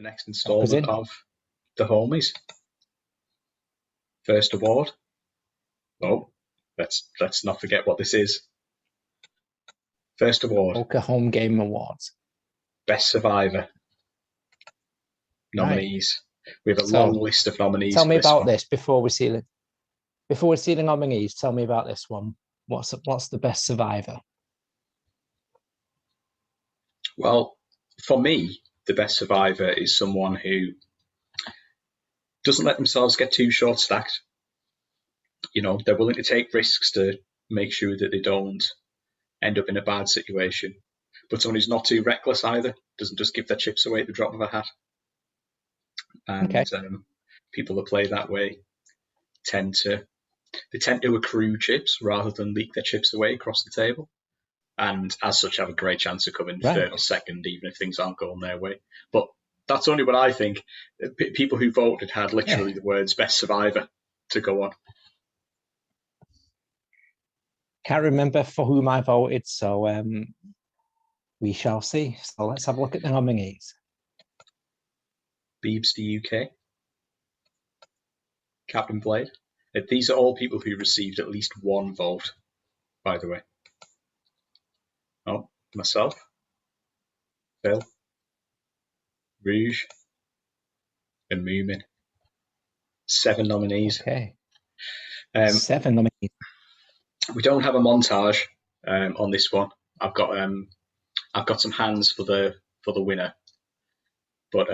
the next Was instalment in. of the Homies. First award. Oh, let's not forget what this is. First award. Poker Home Game Awards. Best Survivor nominees. We have a long list of nominees. Tell me about this before we seal it. Before we see the nominees, tell me about this one. What's the best survivor? Well, for me, the best survivor is someone who doesn't let themselves get too short-stacked. You know, they're willing to take risks to make sure that they don't end up in a bad situation. But someone who's not too reckless either, doesn't just give their chips away at the drop of a hat. And people that play that way tend to accrue chips rather than leak their chips away across the table. And as such, have a great chance of coming third or second, even if things aren't going their way. But that's only what I think. People who voted had literally the words best survivor to go on. Can't remember for whom I voted, so we shall see. So let's have a look at the nominees. Beebster UK, Captain Blade. These are all people who received at least one vote, by the way. Oh, myself, Phil, Rouge, and Moomin. 7 nominees. Okay. 7 nominees. We don't have a montage on this one. I've got some hands for the winner. But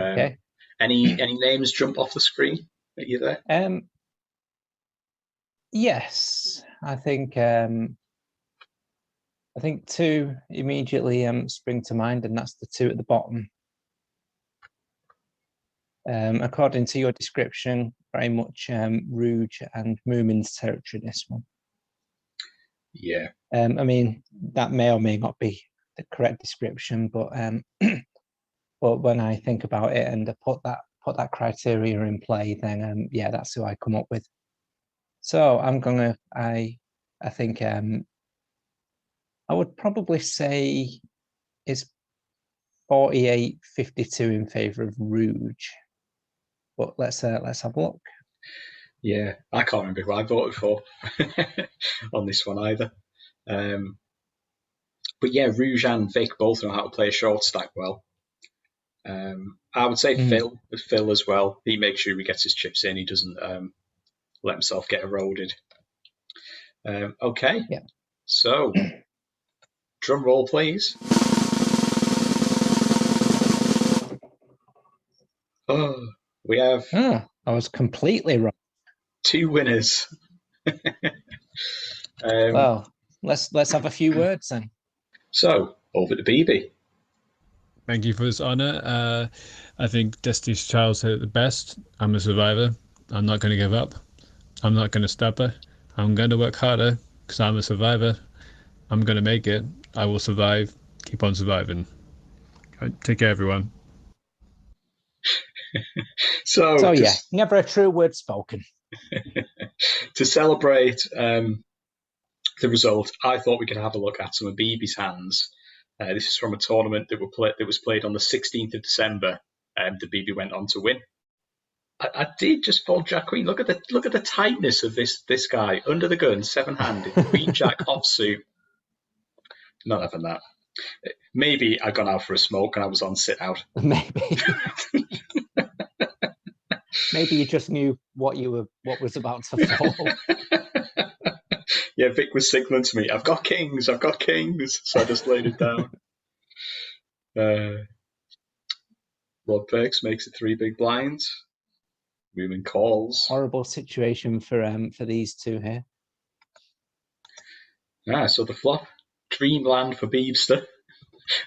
any names jump off the screen at you there? Yes, I think 2 immediately spring to mind, and that's the 2 at the bottom. According to your description, very much Rouge and Moomin's territory, this one. Yeah. I mean, that may or may not be the correct description, but but when I think about it and put that criteria in play, then yeah, that's who I come up with. So I think I would probably say it's 48-52 in favour of Rouge. But let's have a look. Yeah, I can't remember who I voted for on this one either. But yeah, Rouge and Vic both know how to play a short stack well. I would say Phil as well. He makes sure he gets his chips in. He doesn't let himself get eroded. Okay. Yeah. So, drum roll, please. Oh, we have. I was completely wrong. 2 winners. Well, let's have a few words then. So, over to BB. Thank you for this honor. I think Destiny's Child said it the best. I'm a survivor. I'm not going to give up. I'm not going to stop her. I'm going to work harder because I'm a survivor. I'm going to make it. I will survive. Keep on surviving. Right, take care, everyone. So yeah, never a true word spoken. To celebrate the result, I thought we could have a look at some of BB's hands. This is from a tournament that was played on the 16th of December. That BB went on to win. I did just fold Jack Queen. Look at the tightness of this guy under the gun, 7-handed, Queen Jack offsuit. Not having that. Maybe I'd gone out for a smoke and I was on sit out. Maybe. Maybe you just knew what was about to fall. Yeah, Vic was signaling to me, I've got kings. So I just laid it down. Rod Perks makes it 3 big blinds. Moomin calls. Horrible situation for these 2 here. So the flop, Dreamland for Beebster.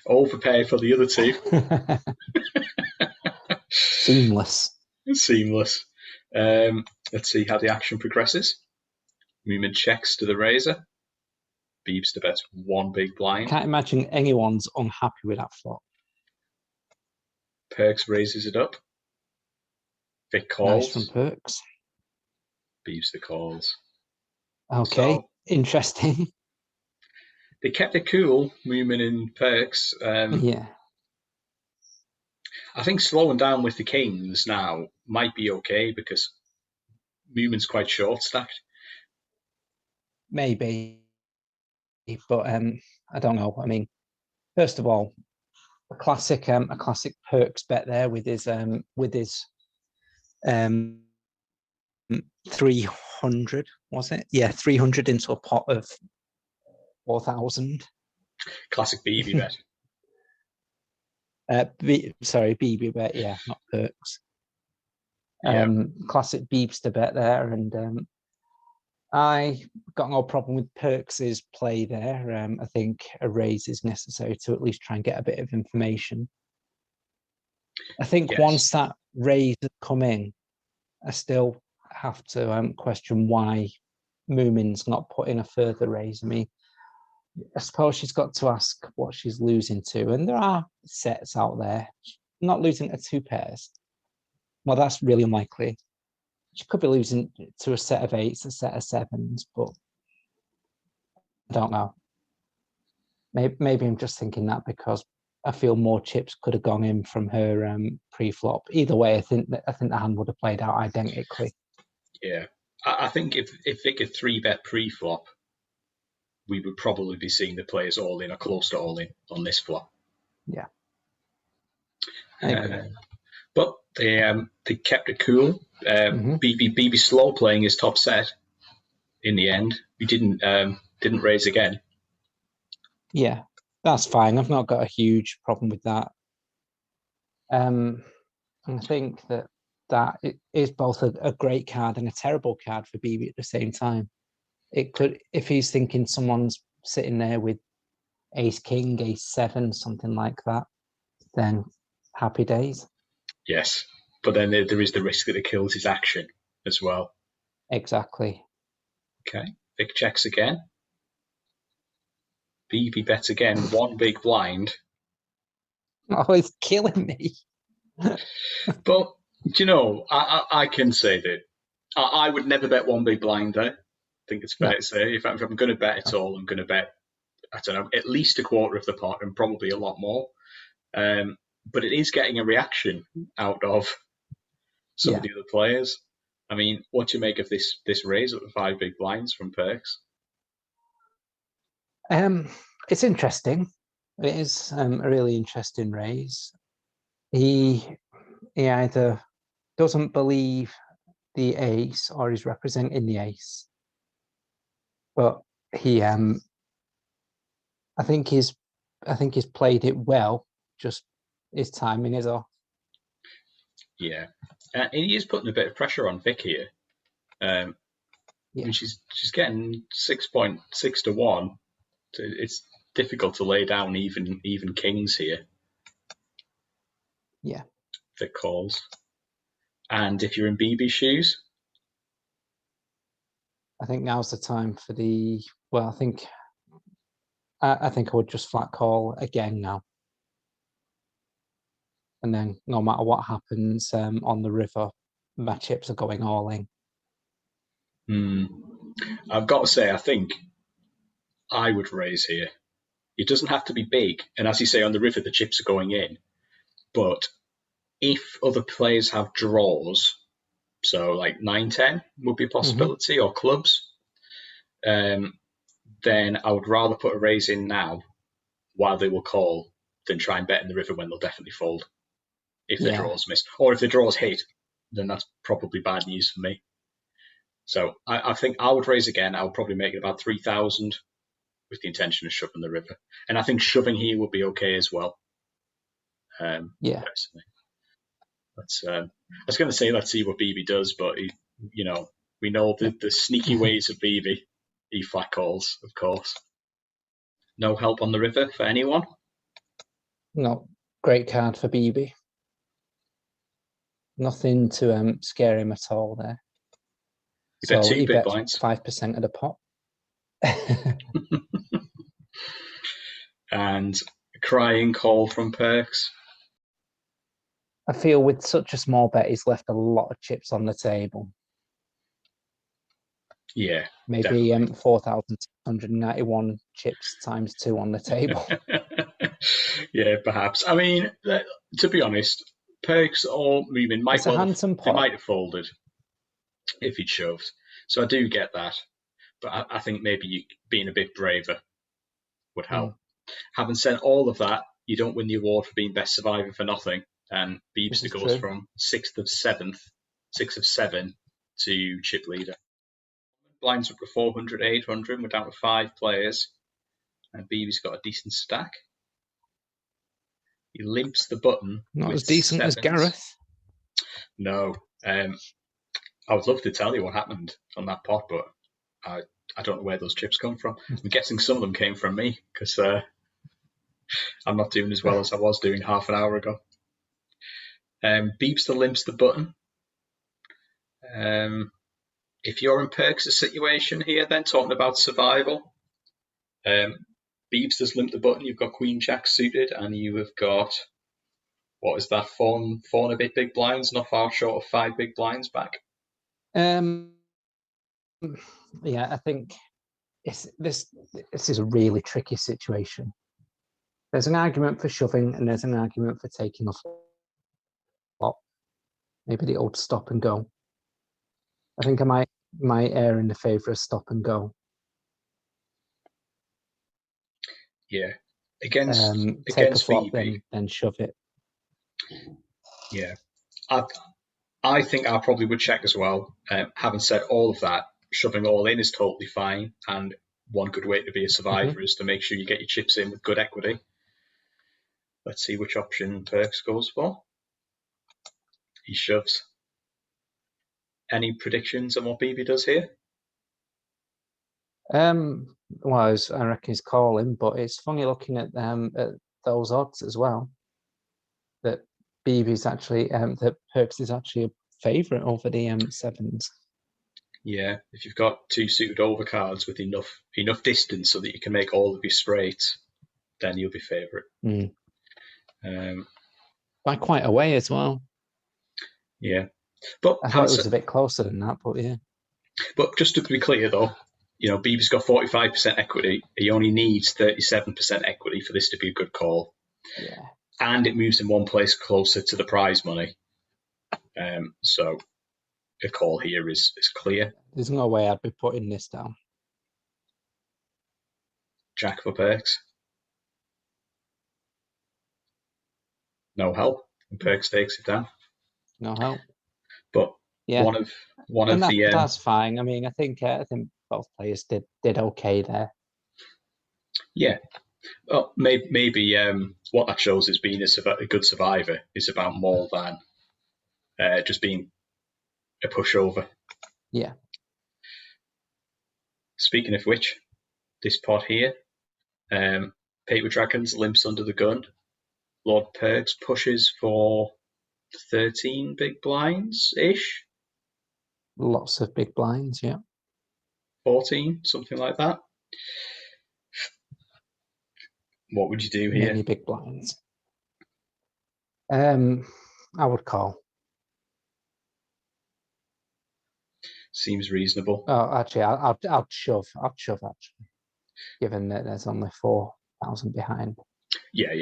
All prepared for the other 2. Seamless. Let's see how the action progresses. Moomin checks to the razor. Beebster bets 1 big blind. Can't imagine anyone's unhappy with that flop. Perks raises it up. Vic calls. Nice from Perks. Beebster calls. Okay, so, interesting. They kept it cool, Moomin and Perks. Yeah. I think slowing down with the kings now might be okay because Moomins quite short stacked. Maybe, but I don't know. I mean, first of all, a classic Perks bet there with his 300, was it? Yeah, 300 into a pot of 4,000. Classic BB bet. Sorry, BB bet, yeah, not Perks. Yeah. Classic Beebster bet there, and I got no problem with Perks's play there. I think a raise is necessary to at least try and get a bit of information. I think Yes. once that raise has come in, I still have to question why Moomin's not put in a further raise. I mean, I suppose she's got to ask what she's losing to, and there are sets out there. Not losing to 2 pairs. Well, that's really unlikely. She could be losing to a set of 8s, a set of 7s, but I don't know. Maybe I'm just thinking that because I feel more chips could have gone in from her pre-flop. Either way, I think the hand would have played out identically. Yeah, I think if Vic could 3-bet pre-flop, we would probably be seeing the players all in or close to all in on this flop. Yeah. But they kept it cool. BB slow playing his top set in the end. We didn't raise again. Yeah, that's fine. I've not got a huge problem with that. And I think that it is both a great card and a terrible card for BB at the same time. It could, if he's thinking someone's sitting there with ace king, ace 7, something like that, then happy days. Yes, but then there is the risk that it kills his action as well. Exactly. Okay, Vic checks again. BB bets again, 1 big blind. Oh, it's killing me. But, you know, I can say that I would never bet 1 big blind there. I think it's fair to say. If I'm going to bet at all, I'm going to bet, I don't know, at least a quarter of the pot and probably a lot more. But it is getting a reaction out of some of the other players. I mean, what do you make of this raise up to 5 big blinds from Perks? It's interesting. It is a really interesting raise. He either doesn't believe the ace or is representing the ace. But he I think he's played it well, just his timing is off. Yeah. And he is putting a bit of pressure on Vic here. And she's getting 6.6 to 1. So it's difficult to lay down even kings here. Yeah. Vic calls. And if you're in BB shoes? I think now's the time for I think I would just flat call again now. And then no matter what happens on the river, my chips are going all in. I've got to say, I think I would raise here. It doesn't have to be big. And as you say, on the river, the chips are going in. But if other players have draws, so like 9-10 would be a possibility, or clubs, then I would rather put a raise in now while they will call than try and bet in the river when they'll definitely fold if the draws miss. Or if the draws hit, then that's probably bad news for me. So I think I would raise again. I would probably make it about 3,000 with the intention of shoving the river. And I think shoving here would be okay as well. Personally. I was going to say, let's see what BB does, but we know the sneaky ways of BB. He flat calls, of course. No help on the river for anyone? No, great card for BB. Nothing to scare him at all there. He bet 2 big blinds. 5% of the pot. And a crying call from Perks. I feel with such a small bet, he's left a lot of chips on the table. Yeah. Maybe 4,691 chips times 2 on the table. Yeah, perhaps. I mean, to be honest, Perks or Moomin might It's a handsome they pot. might have folded if he'd shoved. So I do get that, but I think maybe being a bit braver would help. Having said all of that, you don't win the award for being best survivor for nothing. And Beebster goes true. from 6th of 7 to chip leader. Blinds up to 400, 800. We're down to 5 players. And Beebe's got a decent stack. He limps the button. Not with as decent as sevens. Gareth. No. I would love to tell you what happened on that pot, but I don't know where those chips come from. I'm guessing some of them came from me because I'm not doing as well as I was doing half an hour ago. Beebster limps the button. If you're in Perks' situation here, then talking about survival, Beebster's limped the button. You've got Queen Jack suited, and you have got, what is that, four and a bit big blinds, not far short of 5 big blinds back. Yeah, I think this is a really tricky situation. There's an argument for shoving, and there's an argument for taking a flop. Maybe the old stop and go. I think I might err in the favour of stop and go. Yeah, against take a flop, Phoebe, then shove it. Yeah, I think I probably would check as well. Having said all of that, shoving all in is totally fine, and one good way to be a survivor is to make sure you get your chips in with good equity. Let's see which option Perks goes for. He shoves. Any predictions on what BB does here? Well, I reckon he's calling, but it's funny looking at those odds as well. That BB's actually that Perks is actually a favourite over the sevens. Yeah, if you've got 2 suited overcards with enough distance so that you can make all of your straights, then you'll be favourite. By quite a way as well. Yeah, but I thought it was a bit closer than that, but yeah. But just to be clear, though, Beebe's got 45% equity. He only needs 37% equity for this to be a good call. Yeah. And it moves him one place closer to the prize money. So a call here is clear. There's no way I'd be putting this down. Jack for Perks. No help. And Perks takes it down. No help. But yeah, that's fine. I mean, I think both players did okay there. Yeah. Well, maybe what that shows is being a good survivor is about more than just being a pushover. Yeah. Speaking of which, this pot here, Paper Dragons limps under the gun. Lord Perks pushes for 13 big blinds-ish. Lots of big blinds, yeah. 14, something like that. What would you do here? Many big blinds. I would call. Seems reasonable. Oh, actually, I'd shove. I'd shove, actually, given that there's only 4,000 behind. Yeah,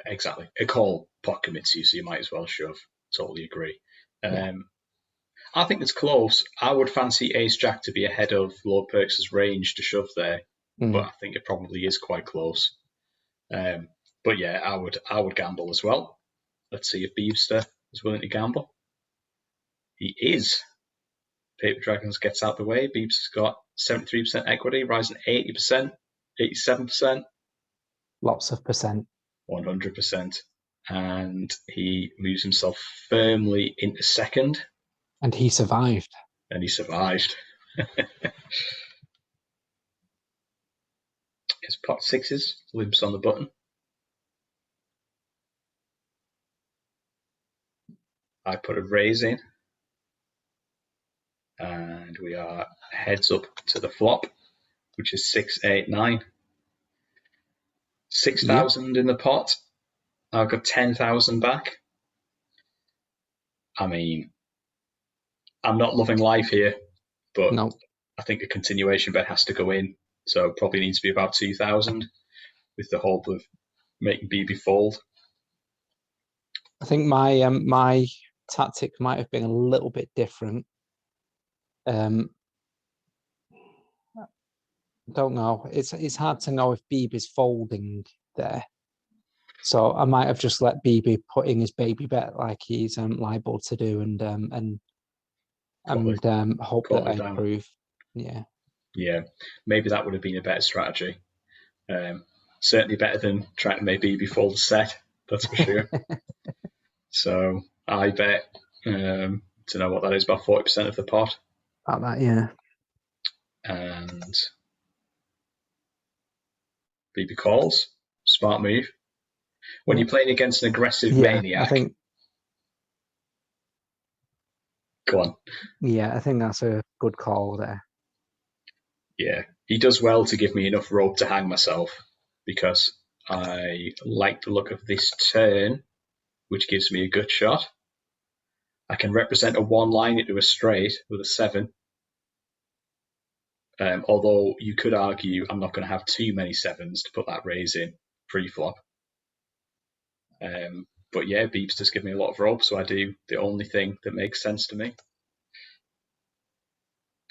exactly. A call pot commits you, so you might as well shove. Totally agree. I think it's close. I would fancy Ace Jack to be ahead of Lord Perks' range to shove there, but I think it probably is quite close. But yeah, I would gamble as well. Let's see if Beebster is willing to gamble. He is. Paper Dragons gets out the way. Beebster's got 73% equity, rising 80%, 87%. Lots of percent. 100%. And he moves himself firmly into second. And he survived. His pot sixes, limps on the button. I put a raise in. And we are heads up to the flop, which is 6, 8, 9. 6,000 in the pot. I've got 10,000 back. I mean, I'm not loving life here, but no. I think a continuation bet has to go in. So it probably needs to be about 2,000 with the hope of making BB fold. I think my tactic might have been a little bit different. Don't know. It's hard to know if BB's folding there. So I might have just let BB put in his baby bet like he's liable to do, and hope Call that I it down. improve. Yeah. Yeah, maybe that would have been a better strategy. Certainly better than trying to make BB fold a set. That's for sure. So I bet to know what that is, about 40% of the pot. About that, yeah. And BB calls. Smart move. When you're playing against an aggressive maniac. I think. Go on. Yeah, I think that's a good call there. Yeah, he does well to give me enough rope to hang myself, because I like the look of this turn, which gives me a good shot. I can represent a 1 line into a straight with a 7. Although you could argue I'm not going to have too many 7s to put that raise in pre-flop. But yeah, Beeps does give me a lot of rope, so I do the only thing that makes sense to me.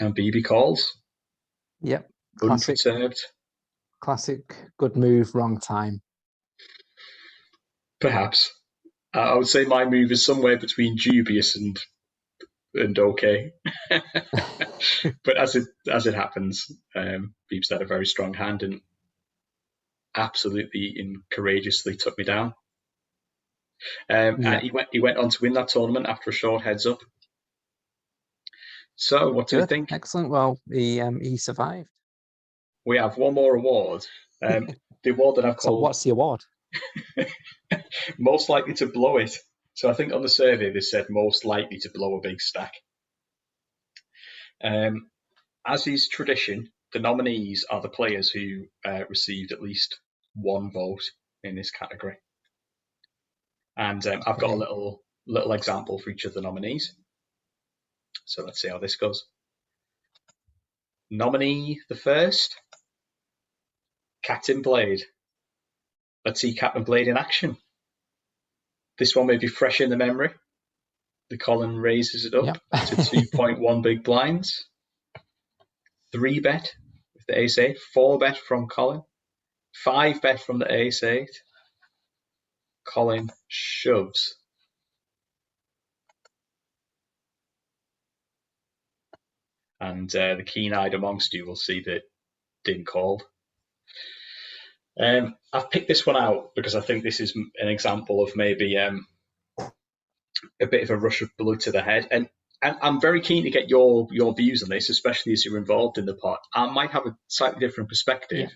And BB calls. Yep. Unperturbed. Classic good move, wrong time. Perhaps. I would say my move is somewhere between dubious and okay. But as it happens, Beeps had a very strong hand and absolutely and courageously took me down. And he went on to win that tournament after a short heads up. So what do you think? Excellent. Well, he survived. We have one more award. The award that I've called. So what's the award? Most likely to blow it. So I think on the survey they said most likely to blow a big stack. As is tradition, the nominees are the players who received at least one vote in this category. And I've got a little example for each of the nominees. So let's see how this goes. Nominee the first, Captain Blade. Let's see Captain Blade in action. This one may be fresh in the memory. The Colin raises it up to 2.1 big blinds. 3-bet with the ace-8. 4-bet from Colin. 5-bet from the ace-8. Colin shoves. And the keen-eyed amongst you will see that Din called. I've picked this one out because I think this is an example of maybe a bit of a rush of blood to the head. And I'm very keen to get your views on this, especially as you're involved in the pot. I might have a slightly different perspective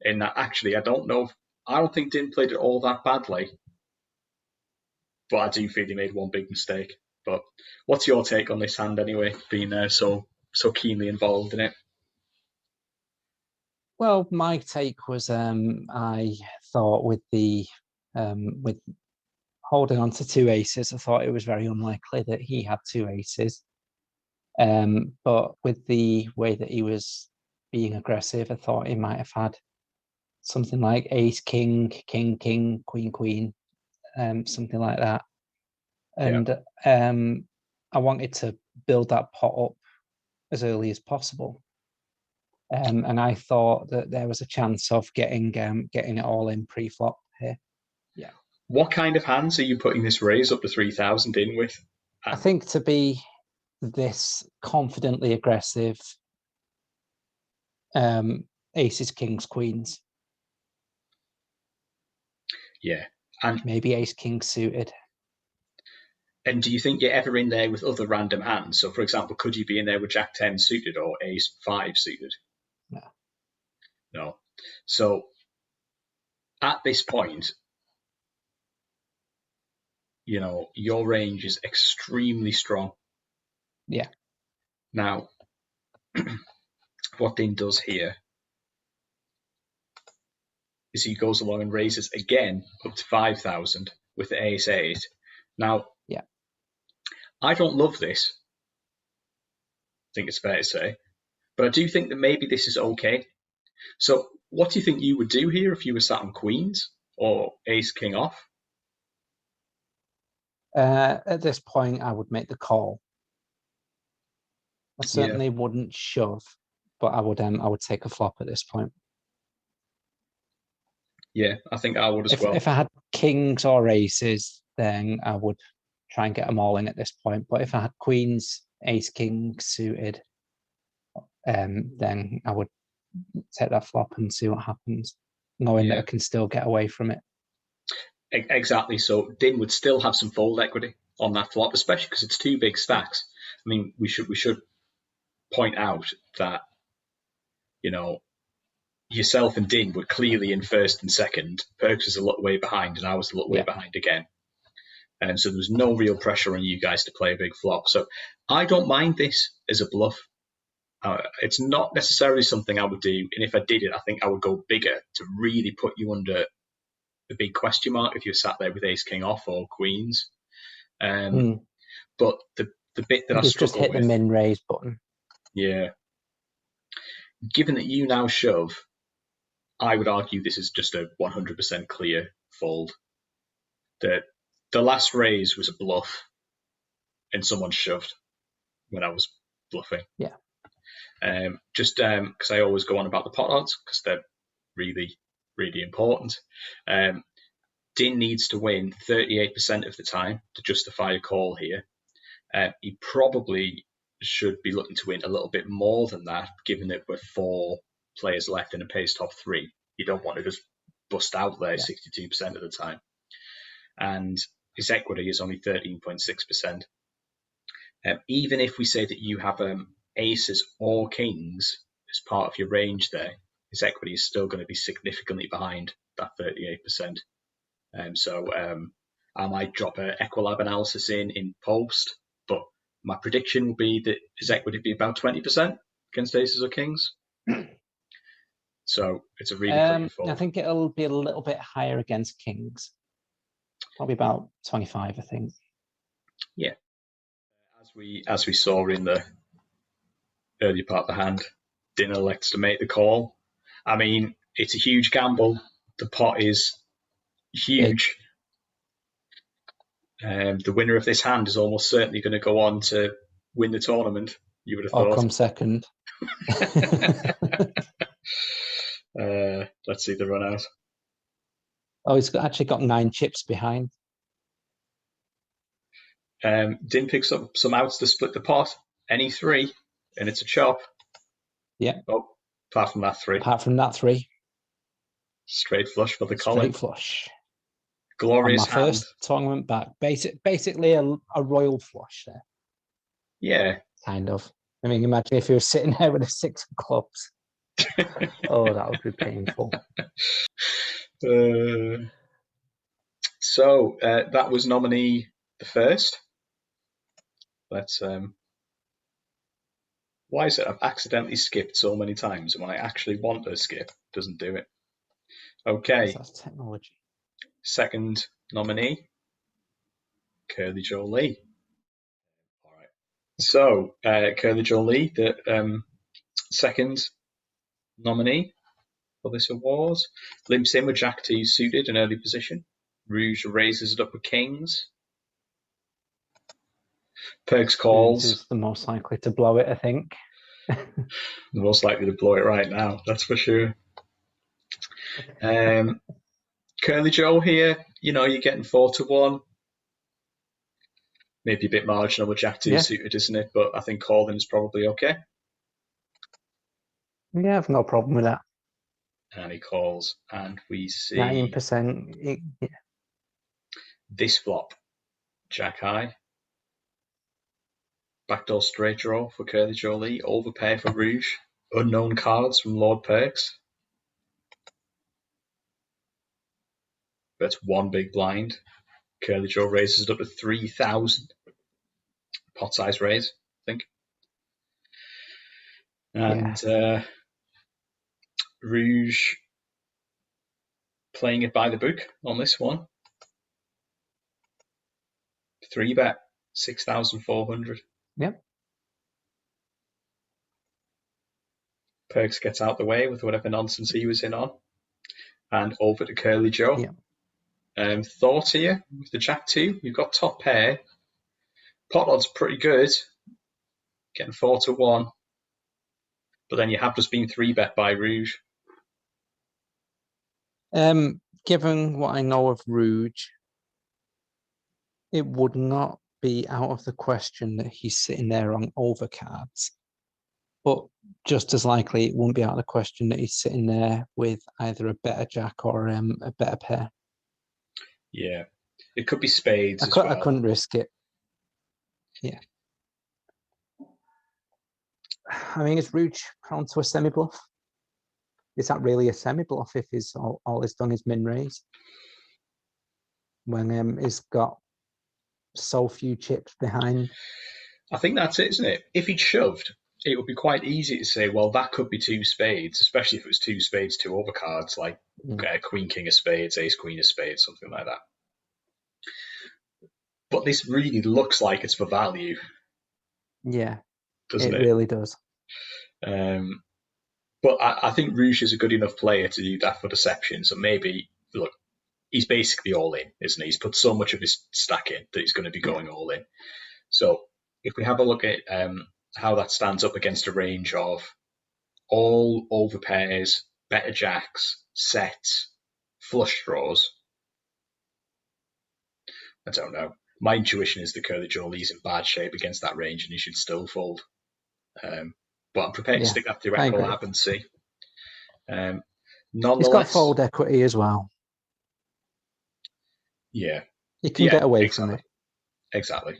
in that actually I don't think Din played it all that badly. But I do feel he made one big mistake. But what's your take on this hand anyway, being so keenly involved in it? Well, my take was I thought with holding on to 2 aces, I thought it was very unlikely that he had 2 aces. But with the way that he was being aggressive, I thought he might have had something like ace, king, king, king, queen, queen, something like that. And I wanted to build that pot up as early as possible. And I thought that there was a chance of getting it all in pre-flop here. Yeah. What kind of hands are you putting this raise up to 3,000 in with? I think to be this confidently aggressive, aces, kings, queens. Yeah. And maybe ace, king suited. And do you think you're ever in there with other random hands? So, for example, could you be in there with Jack 10 suited or Ace 5 suited? No. So, at this point, your range is extremely strong. Yeah. Now, what Din does here is he goes along and raises again up to 5,000 with the Ace 8. Now, I don't love this. I think it's fair to say. But I do think that maybe this is okay. So what do you think you would do here if you were sat on queens or ace king off? At this point, I would make the call. I certainly wouldn't shove, but I would take a flop at this point. Yeah, I think I would as well. If I had kings or aces, then I would try and get them all in at this point. But if I had queens, ace, king suited, then I would take that flop and see what happens, knowing that I can still get away from it. Exactly. So Din would still have some fold equity on that flop, especially because it's two big stacks. I mean, we should point out that, you know, yourself and Din were clearly in first and second. Perks was a little way behind, and I was a little way behind again. And so there was no real pressure on you guys to play a big flop. So I don't mind this as a bluff. It's not necessarily something I would do. And if I did it, I think I would go bigger to really put you under a big question mark if you're sat there with ace king off or queens. But the bit that I struggle just hit with, the min raise button. Yeah. Given that you now shove, I would argue this is just a 100% clear fold. The last raise was a bluff, and someone shoved when I was bluffing. Yeah. Just because I always go on about the pot odds because they're really, really important. Din needs to win 38% of the time to justify a call here. He probably should be looking to win a little bit more than that, given that we're 4 players left in a pace top 3. You don't want to just bust out there 62% of the time. And his equity is only 13.6%. Even if we say that you have aces or kings as part of your range there, his equity is still going to be significantly behind that 38%. So I might drop an Equilab analysis in post, but my prediction will be that his equity would be about 20% against aces or kings. So it's a really clean fold. I think it'll be a little bit higher against kings. Probably about 25, I think. Yeah. As we saw in the earlier part of the hand, Din elects to make the call. I mean, it's a huge gamble. The pot is huge. The winner of this hand is almost certainly going to go on to win the tournament, you would have thought. Or come second. Let's see the run out. Oh, he's actually got 9 chips behind. Din picks up some outs to split the pot. Any 3, and it's a chop. Yeah. Oh, apart from that 3. Apart from that 3. Straight flush for the Colin. Straight flush. Glorious on my hand. first tournament back. Basically a royal flush there. Yeah. Kind of. I mean, imagine if you were sitting there with a 6 of clubs. Oh, that would be painful. So that was nominee the first. Let's. Why is it I've accidentally skipped so many times, and when I actually want to skip, it doesn't do it? Okay. That's technology. Second nominee, Curly Joe Lee. All right. So Curly Joe Lee, the second nominee for this award, limps in with Jack 2 suited in early position. Rouge raises it up with kings. Perks calls. Rouge is the most likely to blow it, I think. The most likely to blow it right now, that's for sure. Curly Joe here, you know, you're getting 4-1. Maybe a bit marginal with Jack 2 suited, isn't it? But I think calling is probably okay. Yeah, I have no problem with that. And he calls, and we see 9%. Yeah. This flop, Jack high. Backdoor straight draw for Curly Joe Lee. Overpair for Rouge. Unknown cards from Lord Perks. That's 1 big blind. Curly Joe raises it up to 3,000. Pot size raise, I think. And Rouge playing it by the book on this one. 3-bet, 6,400. Yep. Perks gets out the way with whatever nonsense he was in on. And over to Curly Joe. Yep. Thought here with the Jack 2. You've got top pair. Pot odds pretty good. Getting 4-1. But then you have just been 3-bet by Rouge. Given what I know of Rouge, it would not be out of the question that he's sitting there on overcards. But just as likely, it wouldn't be out of the question that he's sitting there with either a better jack or a better pair. Yeah. It could be spades as I well. couldn't risk it. Yeah. I mean, is Rouge prone to a semi-bluff? Is that really a semi-bluff if all he's done is min-raise? When he's got so few chips behind? I think that's it, isn't it? If he'd shoved, it would be quite easy to say, well, that could be 2 spades, especially if it was 2 spades, 2 overcards, like Queen, King of spades, Ace, Queen of spades, something like that. But this really looks like it's for value. Yeah, doesn't it? It really does. But I think Rouge is a good enough player to do that for deception. So maybe, look, he's basically all in, isn't he? He's put so much of his stack in that he's going to be going all in. So if we have a look at how that stands up against a range of all over pairs, better jacks, sets, flush draws, I don't know. My intuition is that Curly Jolie's in bad shape against that range and he should still fold. But I'm prepared to stick that through Ecolab and see. Nonetheless, he's got fold equity as well. Yeah. He can get away from it. Exactly.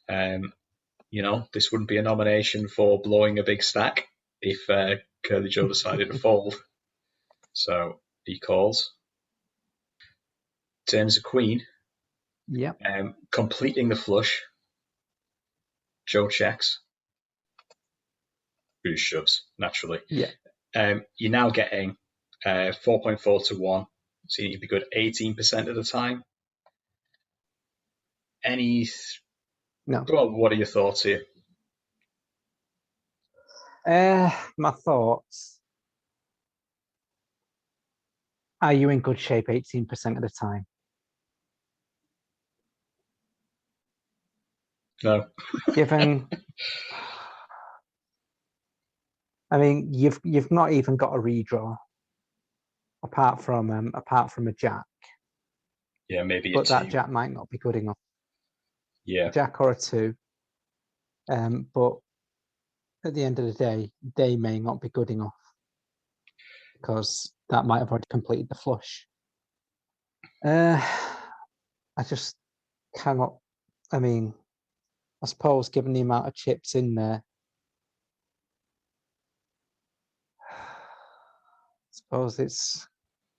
This wouldn't be a nomination for blowing a big stack if Curly Joe decided to fold. So he calls. Turns a queen. Yeah. Completing the flush. Joe checks. Rouge shoves, naturally. Yeah. You're now getting 4.4-1. So you need to be good 18% of the time. No. Well, what are your thoughts here? My thoughts. Are you in good shape 18% of the time? No. Given, I mean, you've not even got a redraw apart from a jack. Yeah, maybe. But that jack might not be good enough. Yeah. A jack or a 2. But at the end of the day, they may not be good enough because that might have already completed the flush. I just cannot. I mean, I suppose given the amount of chips in there, I suppose it's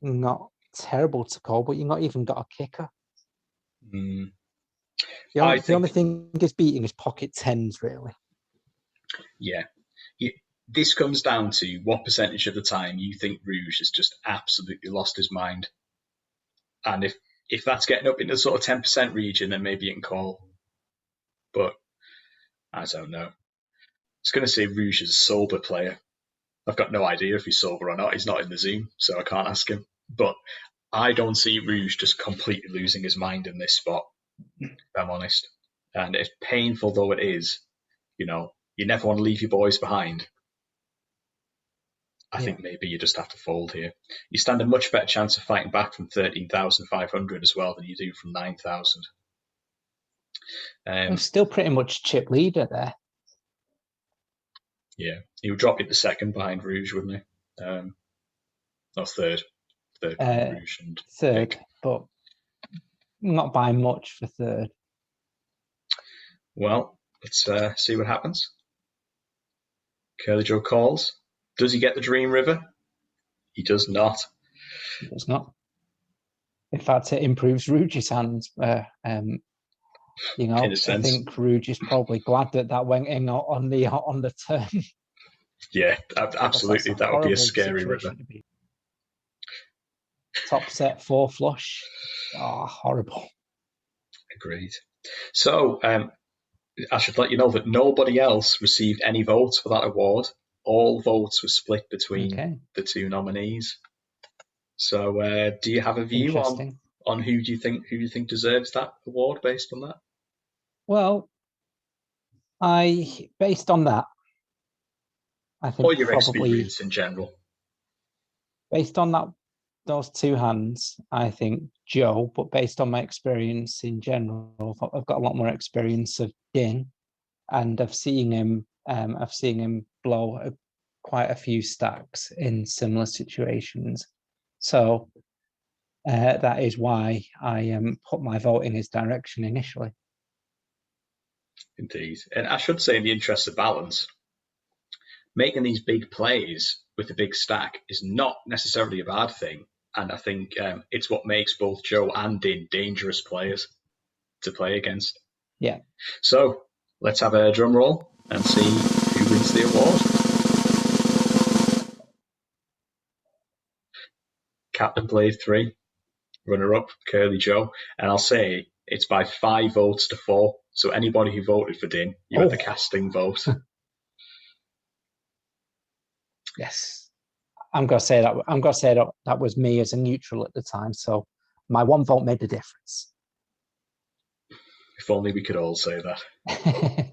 not terrible to call, but you've not even got a kicker. Mm. The only thing is beating is pocket tens, really. Yeah. This comes down to what percentage of the time you think Rouge has just absolutely lost his mind. And if that's getting up into sort of 10% region, then maybe you can call. But I don't know. I was going to say Rouge is a sober player. I've got no idea if he's sober or not. He's not in the Zoom, so I can't ask him. But I don't see Rouge just completely losing his mind in this spot, if I'm honest. And as painful though it is, you never want to leave your boys behind. I think maybe you just have to fold here. You stand a much better chance of fighting back from 13,500 as well than you do from 9,000. I'm still pretty much chip leader there. Yeah, he would drop you the second behind Rouge, wouldn't he? No, third. Third behind Rouge and third, Nick. But not by much for third. Well, let's see what happens. Curly Joe calls. Does he get the Dream River? He does not. He does not. In fact, it improves Rouge's hands. I think Rouge is probably glad that went in on the turn. Yeah, absolutely. That would be a scary river. Top set 4 flush. Oh, horrible. Agreed. So I should let you know that nobody else received any votes for that award. All votes were split between the two nominees. So do you have a view on who do you think deserves that award based on that? Well, based on that, I think Or your probably experience in general? based on that, those two hands, I think Joe. But based on my experience in general, I've got a lot more experience of Din, and of seeing him blow quite a few stacks in similar situations. So that is why I put my vote in his direction initially. Indeed. And I should say, in the interest of balance, making these big plays with a big stack is not necessarily a bad thing. And I think it's what makes both Joe and Din dangerous players to play against. Yeah. So let's have a drum roll and see who wins the award. Captain played 3, runner-up Curly Joe, and I'll say it's by 5 votes to 4. So anybody who voted for Din, you had the casting vote. Yes, I'm gonna say that that was me as a neutral at the time. So my one vote made a difference. If only we could all say that.